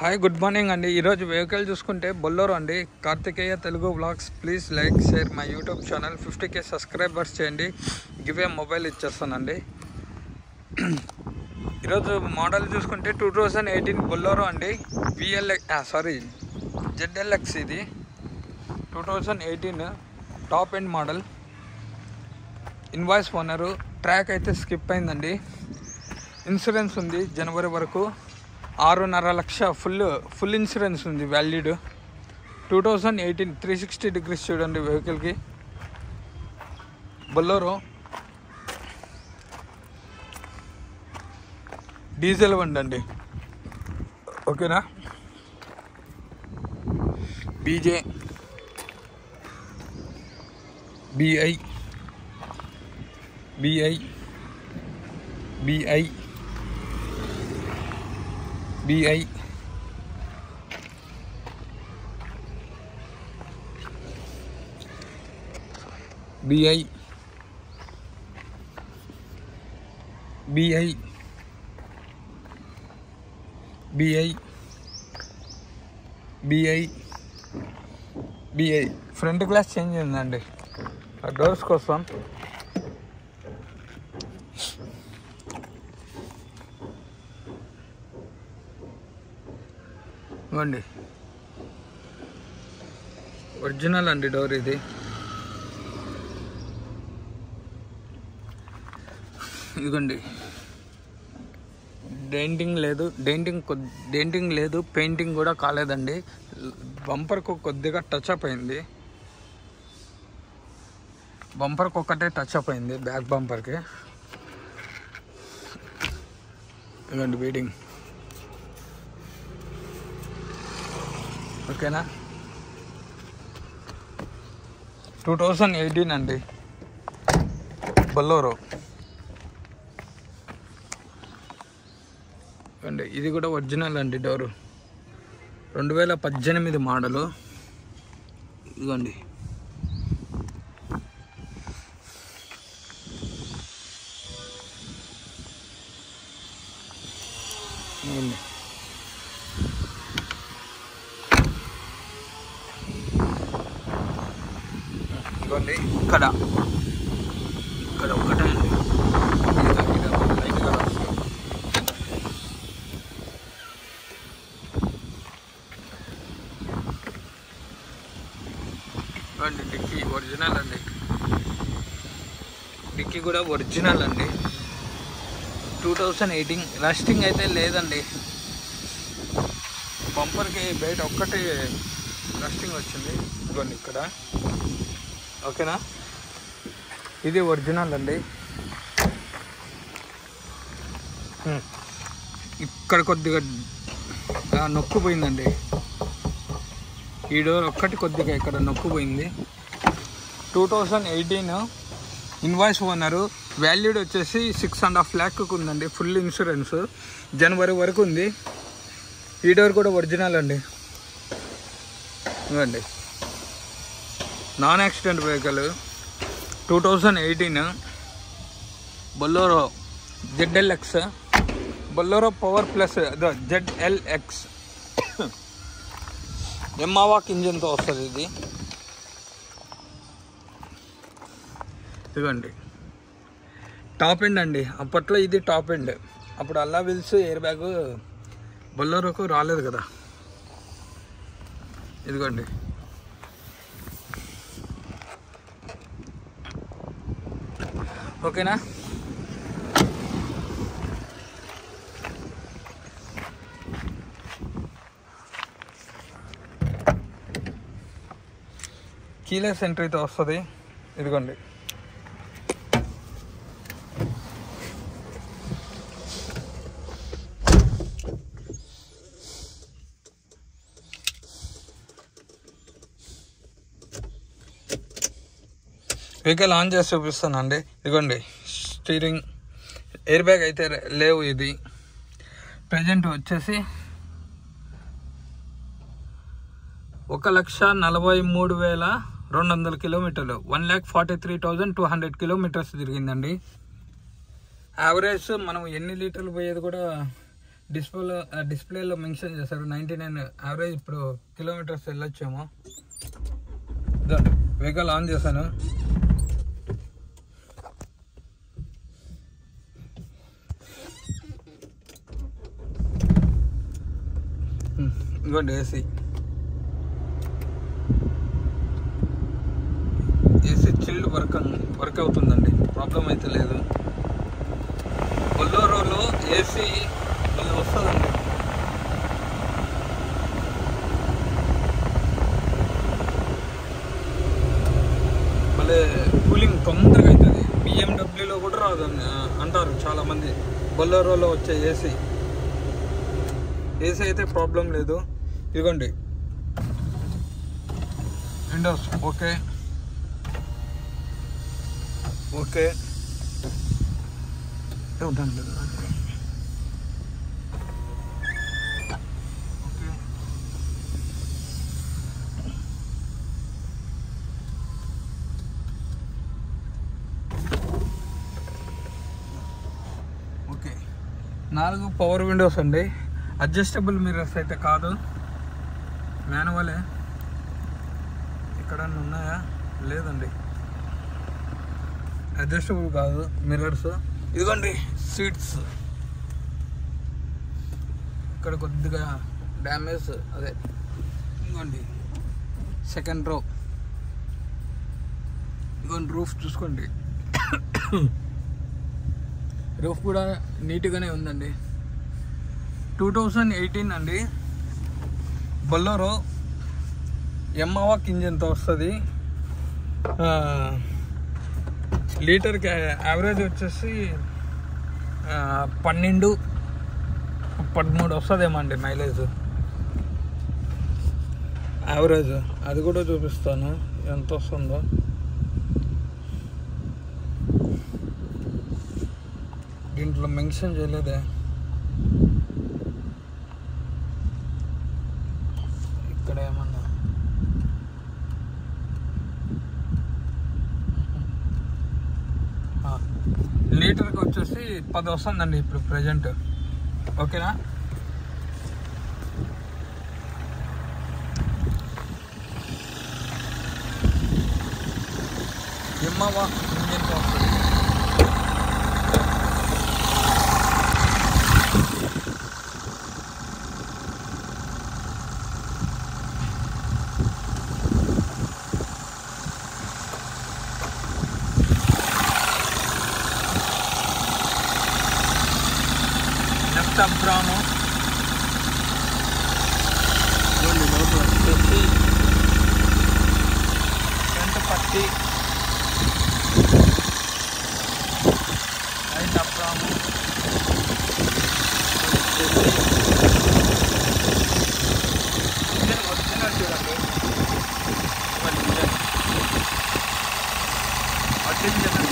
Hi good morning అండి. ఈరోజు vehicle చూసుకుంటే బొల్లెరో అండి. Karthikeya Telugu vlogs. Please like share my YouTube channel. 50K subscribers చేయండి. గివ్ ఏ మొబైల్ ఇచ్చేస్తానండి. ఈరోజు మోడల్ చూసుకుంటే 2018 బొల్లెరో అండి. ZLX ఇది 2018 top end model. Invoice owner. Track అయితే స్కిప్ అయిందండి. ఇన్సూరెన్స్ ఉంది జనవరి వరకు. 6.5 లక్ష ఫుల్ ఇన్సూరెన్స్ ఉంది వ్యాలిడ్. 2018 360 డిగ్రీస్ చూడండి వెహికల్కి. బొల్లెరో డీజిల్ బండి అండి. ఓకేనా. BJ BI BI BI BI BI BI BI BI BI front glass change అయిందండి డోర్స్ కోసం. ఇవ్వండి ఒరిజినల్ అండి డోర్ ఇది. ఇదిగోండి డెంటింగ్ లేదు, పెయింటింగ్ కూడా కాలేదండి. బంపర్కు కొద్దిగా టచ్ అప్ అయింది. బంపర్కి ఒక్కటే టచ్ అప్ అయింది, బ్యాక్ బంపర్కి. ఇదిగోండి బీడింగ్. ఓకేనా. 2018 అండి బొల్లెరో అండి. ఇది కూడా ఒరిజినల్ అండి డోరు. 2018 మోడలు. ఇదిగోండి ఇదిగోండి ఇక్కడ ఒక్కటే అండి. లైట్ కలర్ ఇవ్వండి. డిక్కీ ఒరిజినల్ అండి. డిక్కీ కూడా ఒరిజినల్ అండి. 2018 రస్టింగ్ అయితే లేదండి. బంపర్కి బయట ఒక్కటి రస్టింగ్ వచ్చింది. ఇదిగోండి ఇక్కడ. ఓకేనా. ఇది ఒరిజినల్ అండి. ఇక్కడ కొద్దిగా నొక్కుపోయిందండి. ఈ డోర్ ఒక్కటి కొద్దిగా ఇక్కడ నొక్కుపోయింది. 2018 ఇన్వాయిస్ ఓనరు. వాల్యూడ్ వచ్చేసి 6.5 lakh ఉందండి. ఫుల్ ఇన్సూరెన్స్ జనవరి వరకు ఉంది. ఈ డోర్ కూడా ఒరిజినల్ అండి. ఇవ్వండి non accident vehicle. 2018 Bolero ZLX. Bolero power plus ZLX mHawk ఇంజిన్తో వస్తుంది ఇది. ఇదిగోండి టాప్ ఎండ్ అండి. అప్పట్లో ఇది టాప్ ఎండ్. అప్పుడు అల్లా వీల్స్ ఎయిర్ బ్యాగ్ బొల్లెరోకు రాలేదు కదా. ఇదిగోండి ఓకేనా. కీలెస్ ఎంట్రీతో వస్తుంది. ఇదిగోండి వెహికల్ ఆన్ చేసి చూపిస్తానండి. ఇదిగోండి స్టీరింగ్, ఎయిర్ బ్యాగ్ అయితే లేవు. ఇది ప్రజెంట్ వచ్చేసి 1,43,200 కిలోమీటర్లు. 1,43,200 కిలోమీటర్స్ తిరిగిందండి. యావరేజ్ మనం ఎన్ని లీటర్లు పోయేది కూడా డిస్ప్లేలో మెన్షన్ చేశారు 99 యావరేజ్. ఇప్పుడు కిలోమీటర్స్ వెళ్ళొచ్చాము. వెహికల్ ఆన్ చేశాను. ఇంకోటి ఏసీ చిల్డ్ వర్క్ అవుతుందండి, ప్రాబ్లం అయితే లేదు. బొలెరోలో ఏసీ మళ్ళీ వస్తుందండి. మళ్ళీ కూలింగ్ తొందరగా అవుతుంది. బిఎండబ్ల్యూలో కూడా రాదు అంటారు చాలామంది. బొలెరోలో వచ్చే ఏసీ అయితే ప్రాబ్లం లేదు. ఇదిగోండి Windows okay. Okay 4 power Windows అండి. అడ్జస్టబుల్ మిర్రర్స్ అయితే కాదు, మాన్యువలే. ఎక్కడన్నా ఉన్నాయా? లేదండి, అడ్జస్టబుల్ కాదు మిర్రర్స్. ఇదిగోండి సీట్స్, ఇక్కడ కొద్దిగా డ్యామేజ్, అదే ఇదిగోండి సెకండ్ రో. ఇదిగోండి రూఫ్ చూసుకోండి, రూఫ్ కూడా నీట్గానే ఉందండి. 2018 అండి. బొలెరో ఎమ్మావాక్ ఇంజిన్తో వస్తుంది. లీటర్కి యావరేజ్ వచ్చేసి 12-13 వస్తుందేమో అండి మైలేజ్ యావరేజ్. అది కూడా చూపిస్తాను ఎంత వస్తుందో. దీంట్లో మెన్షన్ చేయలేదే. ఇక్కడ ఏమన్నా లీటర్కి వచ్చేసి 10 వస్తుందండి ఇప్పుడు ప్రజెంట్. ఓకేనా? ఎమ్మావా ఇంజిన్తో వస్తుంది. బ్రౌను లోపల వచ్చేసి ఫ్రంట్ పట్టి రైట్ బ్రౌను ఒరిజినల్ చూడండి. ఒరిజినల్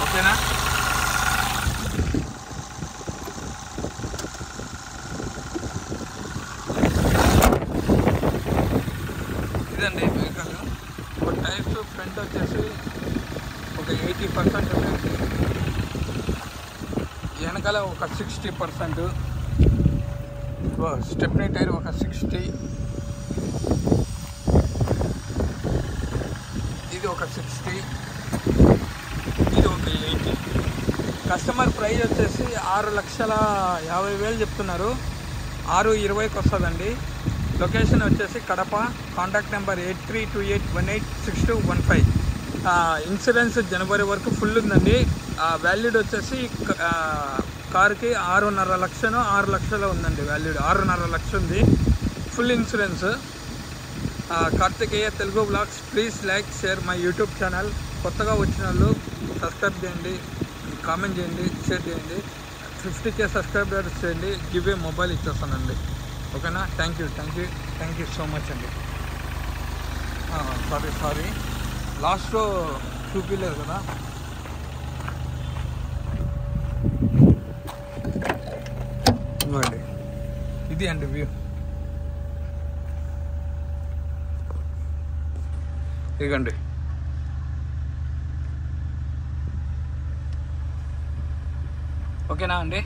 ఓకేనా? ఇదండి వెహికల్. ఒక టైర్స్ ఫ్రంట్ వచ్చేసి ఒక 80% ఉంటుంది, వెనకాల ఒక 60%, స్టెప్నీ టైర్ ఒక 60, ఇది ఒక 60, ఇది ఒక 80. కస్టమర్ ప్రైస్ వచ్చేసి 6,50,000 చెప్తున్నారు. 620కి వస్తుందండి. లొకేషన్ వచ్చేసి కడప. Contact number 8328186215. ఇన్సూరెన్స్ జనవరి వరకు ఫుల్ ఉందండి. వ్యాలిడ్ వచ్చేసి కార్కి 6.5 లక్షలు 6 లక్షలు ఉందండి. వ్యాలిడ్ 6.5 లక్షలు ఉంది. Full insurance. Karthikeya Telugu blogs. Please like share my YouTube channel. కొత్తగా వచ్చిన వాళ్ళు సబ్స్క్రైబ్ చేయండి, కామెంట్ చేయండి, షేర్ చేయండి. 50K సబ్స్క్రైబర్స్ చేయండి. గివ్ ఏ మొబైల్ ఇచ్చేస్తానండి. ఓకేనా? థ్యాంక్ యూ సో మచ్ అండి. సారీ లాస్ట్లో చూపించలేదు కదా. ఇవ్వండి, ఇది అండి వ్యూ. ఇదిగండి, ఓకేనా అండి.